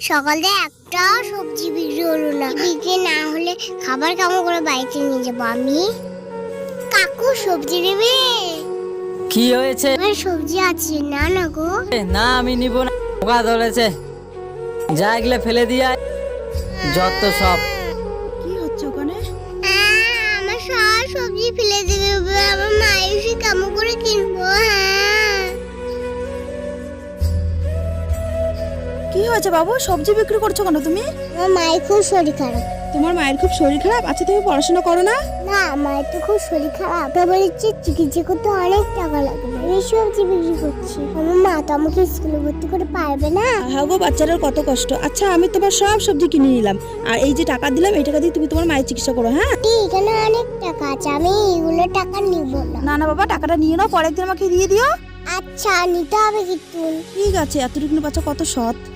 সকালে একটা সবজি বিক্রি হলো না। বিক্রি না হলে খাবার কেমন করে বাড়িতে নিয়ে যাবো আমি? কাকু সবজি নেবে? কি হয়েছে? আমার সবজি আছে না না গো। না আমি নিব না, পোকা ধরেছে। যা এগুলো ফেলে দিয়ে আয়। যত সব। কি হচ্ছে ওখানে? আমার সব সবজি ফেলে দেবে। আমার মা এসে কেমন করে কিনবো? কি হয়েছে বাবু, সবজি বিক্রি করছো কেন তুমি? আমার মায়ের খুব শরীর খারাপ। তোমার মায়ের খুব শরীর খারাপ? আচ্ছা তুমি পড়াশোনা করো না? না, মায়ের তো খুব শরীর খারাপ। তারপরে চিকিৎসা করতে অনেক টাকা লাগবে। এই সবজি বিক্রি করছি। আমার মা তো আমাকে স্কুলে ভর্তি করে পারবে না। হ্যাঁ গো, বাচ্চাটার কত কষ্ট। আচ্ছা আমি তোমার সব সবজি কিনে নিলাম, আর এই যে টাকা দিলাম এই টাকা দিয়ে তুমি তোমার মায়ের চিকিৎসা করো। হ্যাঁ এখানে অনেক টাকা আছে, আমি এগুলো টাকা নিব না। না না বাবা, টাকাটা নিয়ে নাও, পরের দিন আমাকে দিয়ে দিও। আচ্ছা, নিতে হবে কিন্তু। ঠিক আছে, এতটুকু বাচ্চা কত সৎ।